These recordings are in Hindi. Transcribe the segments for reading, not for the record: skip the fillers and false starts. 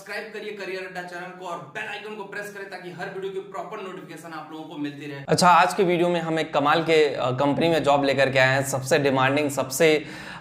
सब्सक्राइब करिए करियर अड्डा चैनल को और बेल आइकन को प्रेस करें ताकि हर वीडियो की प्रॉपर नोटिफिकेशन आप लोगों को मिलती रहे। अच्छा, आज के वीडियो में हम एक कमाल के कंपनी में जॉब लेकर के आए हैं। सबसे डिमांडिंग, सबसे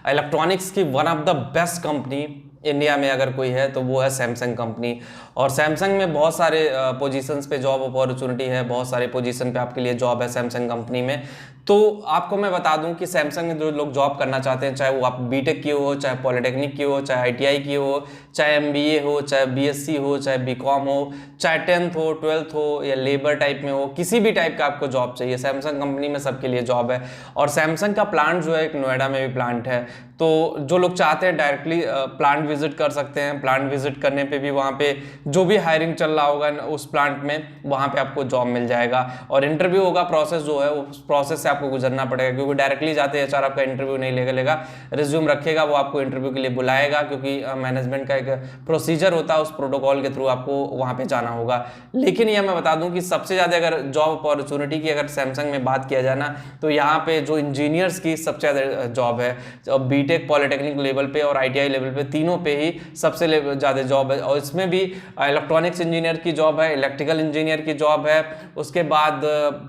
इलेक्ट्रॉनिक्स की one of the best company India में अगर कोई है तो वो है सैमसंग कंपनी। और सैमसंग में बहुत सारे पोजीशंस पे जॉब अपॉर्चुनिटी है, बहुत सारे पोजीशन पे आपके लिए जॉब है सैमसंग कंपनी में। तो आपको मैं बता दूं कि सैमसंग में जो लोग जॉब करना चाहते हैं, चाहे वो आप बीटेक की हो, चाहे पॉलिटेक्निक की हो, चाहे आईटीआई की हो, चाहे एमबीए हो, चाहे बीएससी हो, चाहे बीकॉम हो, चाहे 10th हो, 12th हो या लेबर टाइप में हो, किसी भी टाइप का आपको जॉब चाहिए, सैमसंग कंपनी में सबके लिए जॉब है। और सैमसंग का प्लांट जो है एक नोएडा में भी प्लांट है, तो जो लोग चाहते हैं डायरेक्टली प्लांट विजिट कर सकते हैं। प्लांट विजिट करने पे भी वहाँ पे जो भी हायरिंग चल रहा होगा उस प्लांट में, वहाँ पे आपको जॉब मिल जाएगा। और इंटरव्यू होगा, प्रोसेस जो है उस प्रोसेस से आपको गुजरना पड़ेगा, क्योंकि डायरेक्टली जाते एचआर आपका इंटरव्यू नहीं लेगा, रिज्यूम रखेगा, वो आपको इंटरव्यू के लिए बुलाएगा, क्योंकि मैनेजमेंट का एक प्रोसीजर होता है, उस प्रोटोकॉल के थ्रू आपको वहाँ पे जाना होगा। लेकिन यह मैं बता दूं कि सबसे ज़्यादा अगर जॉब अपॉर्चुनिटी की अगर सैमसंग में बात किया जाए ना, तो यहाँ पे जो इंजीनियर्स की सबसे ज़्यादा जॉब है, बीटेक पॉलिटेक्निक लेवल पे और आईटीआई लेवल पे, तीनों पे ही सबसे ज़्यादा जॉब है। और इसमें भी इलेक्ट्रॉनिक्स इंजीनियर की जॉब है, इलेक्ट्रिकल इंजीनियर की जॉब है, उसके बाद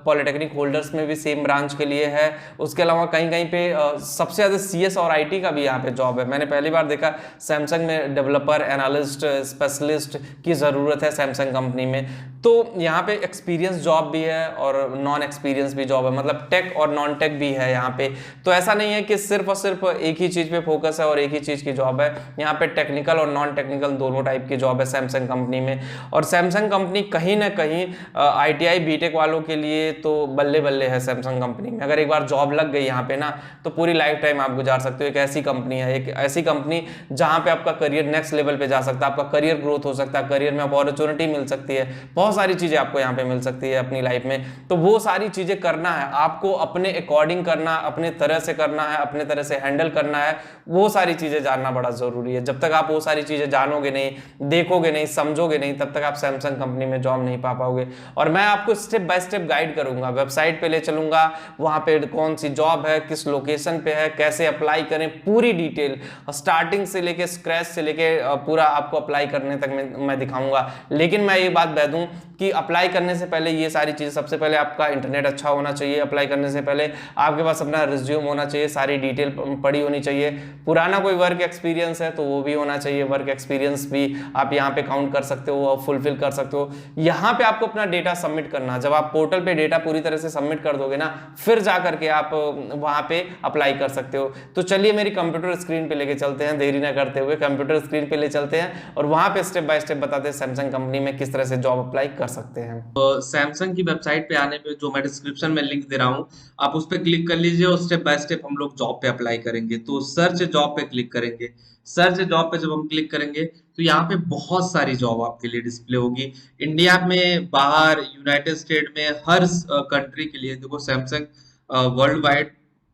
पॉलिटेक्निक होल्डर्स में भी सेम ब्रांच के लिए है। उसके अलावा कहीं कहीं पे सबसे ज़्यादा सीएस और आईटी का भी यहाँ पे जॉब है। मैंने पहली बार देखा सैमसंग में डेवलपर, एनालिस्ट, स्पेशलिस्ट की ज़रूरत है सैमसंग कंपनी में। तो यहाँ पे एक्सपीरियंस जॉब भी है और नॉन एक्सपीरियंस भी जॉब है, मतलब टेक और नॉन टेक भी है यहाँ पे। तो ऐसा नहीं है कि सिर्फ और सिर्फ एक ही चीज़ पे फोकस है और एक ही चीज़ की जॉब है। यहाँ पे टेक्निकल और नॉन टेक्निकल दोनों टाइप की जॉब है सैमसंग कंपनी में। और सैमसंग कंपनी कहीं ना कहीं आईटीआई बीटेक वालों के लिए तो बल्ले बल्ले है सैमसंग कंपनी में। अगर एक बार जॉब लग गई यहाँ पे ना, तो पूरी लाइफ टाइम आप गुजार सकते हो। एक ऐसी कंपनी है, एक ऐसी कंपनी जहाँ पे आपका करियर नेक्स्ट लेवल पे जा सकता है, आपका करियर ग्रोथ हो सकता है, करियर में अपॉर्चुनिटी मिल सकती है, बहुत सारी चीजें आपको यहाँ पे मिल सकती है अपनी लाइफ में। तो वो सारी चीजें करना है आपको, अपने अकॉर्डिंग करना, अपने तरह से करना है, अपने तरह से हैंडल करना है। वो सारी चीजें जानना बड़ा जरूरी है। जब तक आप वो सारी चीजें जानोगे नहीं, देखोगे नहीं, समझोगे नहीं, तब तक आप सैमसंग कंपनी में जॉब नहीं पा पाओगे। और मैं आपको स्टेप बाय स्टेप गाइड करूंगा, वेबसाइट पे ले चलूंगा, वहां पे कौन सी जॉब है, किस लोकेशन पे है, कैसे अप्लाई करें, पूरी डिटेल स्टार्टिंग से लेके स्क्रैच से लेके पूरा आपको अप्लाई करने तक मैं दिखाऊंगा। लेकिन मैं ये बात बता दूं कि अप्लाई करने से पहले ये सारी चीज़, सबसे पहले आपका इंटरनेट अच्छा होना चाहिए, अप्लाई करने से पहले आपके पास अपना रिज्यूम होना चाहिए, सारी डिटेल पड़ी होनी चाहिए, पुराना कोई वर्क एक्सपीरियंस है तो वो भी होना चाहिए, वर्क एक्सपीरियंस भी आप यहाँ पे काउंट कर सकते हो और फुलफिल कर सकते हो। यहाँ पे आपको अपना डेटा सबमिट करना, जब आप पोर्टल पे डेटा पूरी तरह से सबमिट कर दोगे ना, फिर जा करके आप वहाँ पे अप्लाई कर सकते हो। तो चलिए मेरी कंप्यूटर स्क्रीन पे लेके चलते हैं, देरी ना करते हुए कंप्यूटर स्क्रीन पे ले चलते हैं और वहाँ पे स्टेप बाय स्टेप बताते हैं सैमसंग कंपनी में किस तरह से जॉब अप्लाई कर सकते हैं। सैमसंग की वेबसाइट पे आने पे जो मैं डिस्क्रिप्शन में लिंक दे रहा हूँ, आप उस पर क्लिक कर लीजिए और स्टेप बाय स्टेप हम लोग जॉब पे अप्लाई करेंगे। तो सर्च जॉब पे क्लिक करेंगे। सर्च जॉब पे जब हम क्लिक करेंगे तो यहाँ पे बहुत सारी जॉब आपके लिए डिस्प्ले होगी, इंडिया में, बाहर, यूनाइटेड स्टेट में, हर कंट्री के लिए। देखो सैमसंग वर्ल्ड वाइड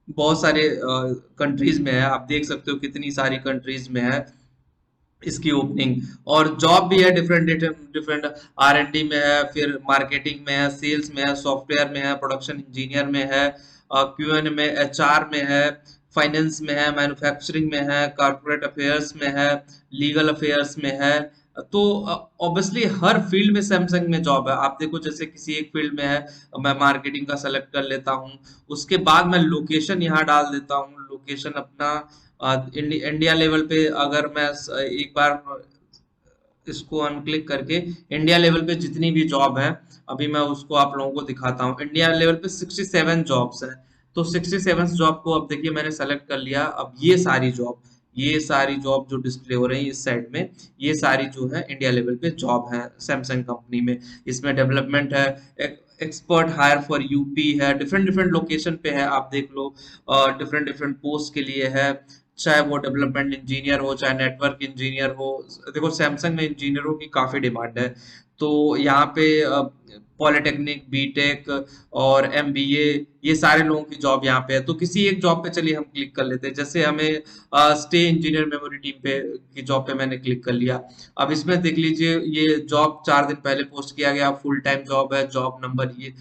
बहुत सारे कंट्रीज में है, आप देख सकते हो कितनी सारी कंट्रीज में है इसकी ओपनिंग। और जॉब भी है डिफरेंट डिफरेंट, R&D में है, फिर मार्केटिंग में है, सेल्स में है, सॉफ्टवेयर में है, प्रोडक्शन इंजीनियर में है, क्यूएन में, HR में है, फाइनेंस में है, मैन्युफैक्चरिंग में है, कॉर्पोरेट अफेयर्स में है, लीगल अफेयर्स में है। तो ऑब्वियसली हर फील्ड में सैमसंग में जॉब है। आप देखो जैसे किसी एक फील्ड में है, मैं मार्केटिंग का सेलेक्ट कर लेता हूँ, उसके बाद मैं लोकेशन यहाँ डाल देता हूँ, लोकेशन अपना इंडिया लेवल पे। अगर मैं एक बार इसको अनक्लिक करके इंडिया लेवल पे जितनी भी जॉब है, अभी मैं उसको आप लोगों को दिखाता हूँ। इंडिया लेवल पे 67 जॉब्स है। तो 67 जॉब को अब देखिए मैंने सेलेक्ट कर लिया। अब ये सारी जॉब जो डिस्प्ले हो रही है इस साइड में, ये सारी जो है इंडिया लेवल पे जॉब है सैमसंग कंपनी में। इसमें डेवलपमेंट है, एक्सपर्ट हायर फॉर यूपी है, डिफरेंट डिफरेंट लोकेशन पे है, आप देख लो। डिफरेंट डिफरेंट पोस्ट के लिए है, चाहे वो डेवलपमेंट इंजीनियर हो, चाहे नेटवर्क इंजीनियर हो। देखो सैमसंग में इंजीनियरों की काफी डिमांड है। तो यहाँ पे पॉलिटेक्निक, बीटेक और एमबीए, ये सारे लोगों की जॉब यहाँ पे है। तो किसी एक जॉब पे चलिए हम क्लिक कर लेते हैं। जैसे हमें स्टे इंजीनियर मेमोरी टीम पे की जॉब पे मैंने क्लिक कर लिया। अब इसमें देख लीजिए ये जॉब 4 दिन पहले पोस्ट किया गया, फुल टाइम जॉब है। जॉब नंबर ये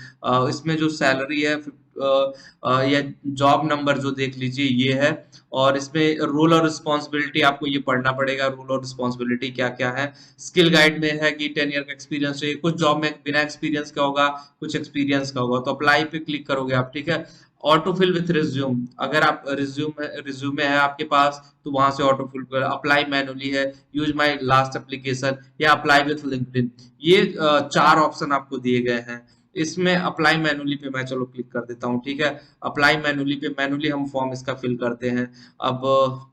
इसमें जो सैलरी है या जॉब नंबर जो देख लीजिए ये है। और इसमें रोल और रिस्पॉन्सिबिलिटी आपको ये पढ़ना पड़ेगा, रोल और रिस्पॉन्सिबिलिटी क्या क्या है। स्किल गाइड में है कि 10 ईयर का एक्सपीरियंस चाहिए, कुछ जॉब में बिना एक्सपीरियंस का होगा, कुछ एक्सपीरियंस का होगा। तो अप्लाई पे क्लिक करोगे आप, ठीक है। ऑटो फिल विथ रिज्यूम, अगर आप रिज्यूमे है आपके पास तो वहां से ऑटो फिल कर। अप्लाई मैनुअली है, यूज माय लास्ट एप्लीकेशन या अप्लाई विथ लिंक्डइन, ये 4 ऑप्शन आपको दिए गए हैं। इसमें अप्लाई मैनुअली पे मैं चलो क्लिक कर देता हूँ, ठीक है। अप्लाई मैनुअली पे मैनुअली हम फॉर्म इसका फिल करते हैं। अब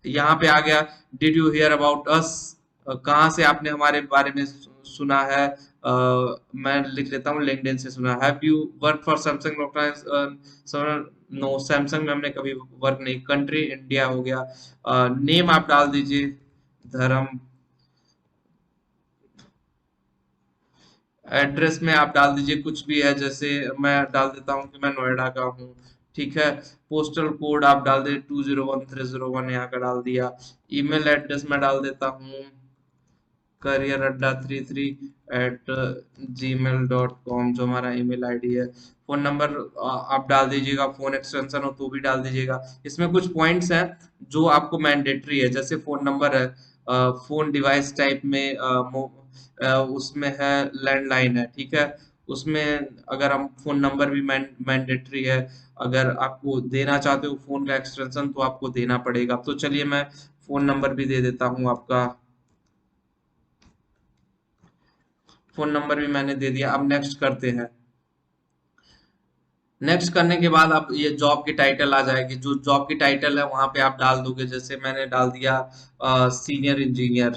यहाँ पे आ गया, did you here about us, कहाँ से आपने हमारे बारे में सुना है। मैं लिख लेता हूँ लिंक्डइन से सुना। Have you work for Samsung? No, Samsung में हमने कभी वर्क नहीं। कंट्री इंडिया हो गया। नेम आप डाल दीजिए धर्म। एड्रेस में आप डाल दीजिए कुछ भी है, जैसे मैं डाल देता हूँ कि मैं नोएडा का हूँ, ठीक है। पोस्टल कोड आप डाल दे 201301, यहाँ का डाल दिया। ईमेल एड्रेस में डाल देता हूँ careeradda33@gmail.com, जो हमारा ईमेल आईडी है। फोन नंबर आप डाल दीजिएगा, फोन एक्सटेंशन हो तो भी डाल दीजिएगा। इसमें कुछ पॉइंट्स हैं जो आपको मैंडेटरी है, जैसे फोन नंबर है, फोन डिवाइस टाइप में उसमें है लैंडलाइन है, ठीक है। उसमें अगर हम फोन नंबर भी मैंडेटरी है, अगर आपको देना चाहते हो फोन का एक्सटेंशन तो आपको देना पड़ेगा। तो चलिए मैं फोन नंबर भी दे देता हूँ आपका। फोन नंबर भी मैंने दे दिया। अब नेक्स्ट करते हैं। नेक्स्ट करने के बाद आप ये जॉब की टाइटल आ जाएगी, जो जॉब की टाइटल है वहां पे आप डाल दोगे। जैसे मैंने डाल दिया senior engineer,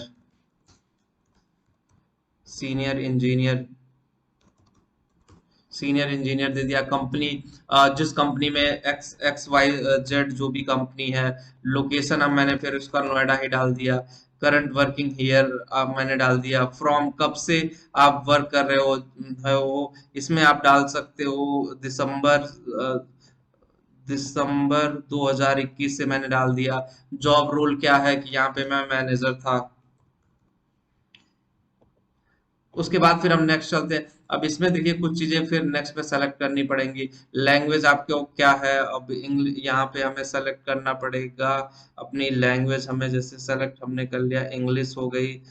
senior engineer, senior engineer दे दिया। कंपनी जिस कंपनी में एक्स एक्स वाई जेड जो भी कंपनी है, लोकेशन अब मैंने फिर उसका नोएडा ही डाल दिया। करंट वर्किंग हियर अब मैंने डाल दिया। फ्रॉम कब से आप वर्क कर रहे हो, इसमें आप डाल सकते हो दिसंबर 2021 से मैंने डाल दिया। जॉब रोल क्या है कि यहाँ पे मैं मैनेजर था। उसके बाद फिर हम नेक्स्ट चलते हैं। अब इसमें देखिए कुछ चीजें फिर नेक्स्ट पे सेलेक्ट करनी पड़ेंगी। लैंग्वेज आपके क्या है, अब इंग्लिश यहाँ पे हमें सेलेक्ट करना पड़ेगा अपनी लैंग्वेज। हमें जैसे सेलेक्ट हमने कर लिया, इंग्लिश हो गई।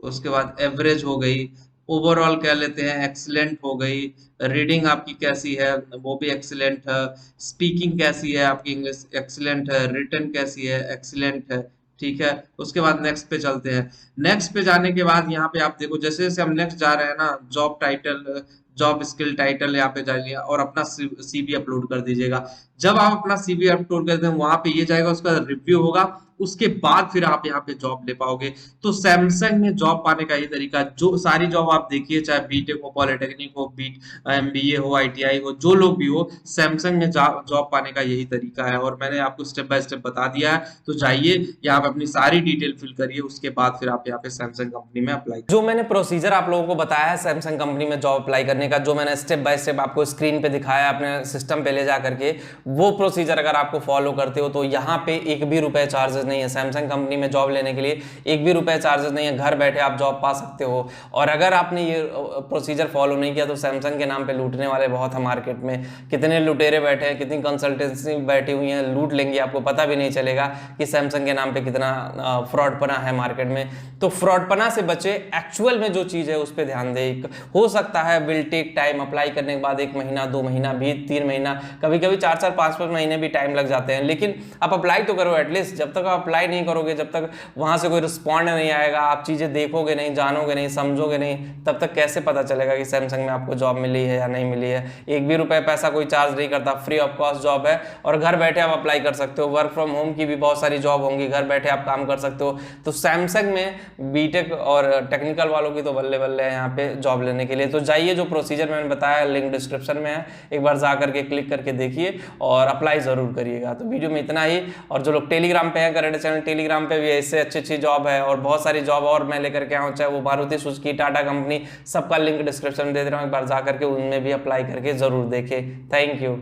उसके बाद एवरेज हो गई। ओवरऑल कह लेते हैं एक्सीलेंट हो गई। रीडिंग आपकी कैसी है, वो भी एक्सीलेंट है। स्पीकिंग कैसी है आपकी, इंग्लिश एक्सीलेंट है। रिटन कैसी है, एक्सीलेंट है, ठीक है। उसके बाद नेक्स्ट पे चलते हैं। नेक्स्ट पे जाने के बाद यहाँ पे आप देखो, जैसे जैसे हम नेक्स्ट जा रहे हैं ना, job title, job skill title यहाँ पे जाइए और अपना सीवी अपलोड कर दीजिएगा। जब आप अपना सीवी अपलोड कर दें वहां पे ये जाएगा, उसका रिव्यू होगा, उसके बाद फिर आप यहाँ पे जॉब ले पाओगे। तो सैमसंग में जॉब पाने का ये तरीका, जो सारी जॉब आप देखिए, चाहे बीटेक हो, पॉलिटेक्निक हो, एमबीए हो, आईटीआई हो, जो लोग भी हो, सैमसंग में जॉब पाने का यही तरीका है। और मैंने आपको स्टेप बाय स्टेप बता दिया है। तो जाइए यहाँ पे अपनी सारी डिटेल फिल करिए, उसके बाद फिर आप यहाँ पे सैमसंग कंपनी में अप्लाई। जो मैंने प्रोसीजर आप लोगों को बताया है सैमसंग कंपनी में जॉब अप्लाई करने का, जो मैंने स्टेप बाय स्टेप आपको स्क्रीन पे दिखाया अपने सिस्टम पे ले जा करके, वो प्रोसीजर अगर आपको फॉलो करते हो तो यहाँ पे एक भी रुपए चार्जेस नहीं है। सैमसंग कंपनी में जॉब लेने के लिए एक भी रुपए चार्जेस नहीं है, घर बैठे आप जॉब पा सकते हो। और अगर आपने ये प्रोसीजर फॉलो नहीं किया तो सैमसंग के नाम पे लूटने वाले बहुत है मार्केट में। कितने लुटेरे बैठे हैं, कितनी कंसल्टेंसी बैठी हुई हैं, लूट लेंगे, आपको पता भी नहीं चलेगा कि सैमसंग के नाम पे कितना फ्रॉडपना है मार्केट में। तो फ्रॉडपना से बचे, एक्चुअल में जो चीज़ है उस पर ध्यान दे। हो सकता है विल टेक टाइम, अप्लाई करने के बाद 1 महीना 2 महीना भी 3 महीना, कभी कभी 4-4 5-5 महीने भी टाइम लग जाते हैं, लेकिन आप अप्लाई तो करो एटलीस्ट। जब तक आप अप्लाई नहीं करोगे, जब तक वहां से कोई रिस्पॉन्ड नहीं आएगा, आप चीज़ें देखोगे नहीं, जानोगे नहीं, समझोगे नहीं, तब तक कैसे पता चलेगा कि सैमसंग में आपको जॉब मिली है या नहीं मिली है। एक भी रुपये पैसा कोई चार्ज नहीं करता, फ्री ऑफ कॉस्ट जॉब है और घर बैठे आप अप्लाई कर सकते हो। वर्क फ्रॉम होम की भी बहुत सारी जॉब होंगी, घर बैठे आप काम कर सकते हो। तो सैमसंग में बीटेक और टेक्निकल वालों की तो बल्ले बल्ले है यहाँ पे जॉब लेने के लिए। तो जाइए, जो प्रोसीजर मैंने बताया लिंक डिस्क्रिप्शन में है, एक बार जा करके क्लिक करके देखिए और अप्लाई जरूर करिएगा। तो वीडियो में इतना ही। और जो लोग टेलीग्राम पे हैं, करेंट चैनल टेलीग्राम पे भी ऐसे अच्छी जॉब है और बहुत सारी जॉब और मैं लेकर के आऊँ, चाहे वो मारुति सुजुकी, टाटा कंपनी, सबका लिंक डिस्क्रिप्शन में दे दे रहा हूँ, एक बार जा करके उनमें भी अप्लाई करके जरूर देखें। Thank you.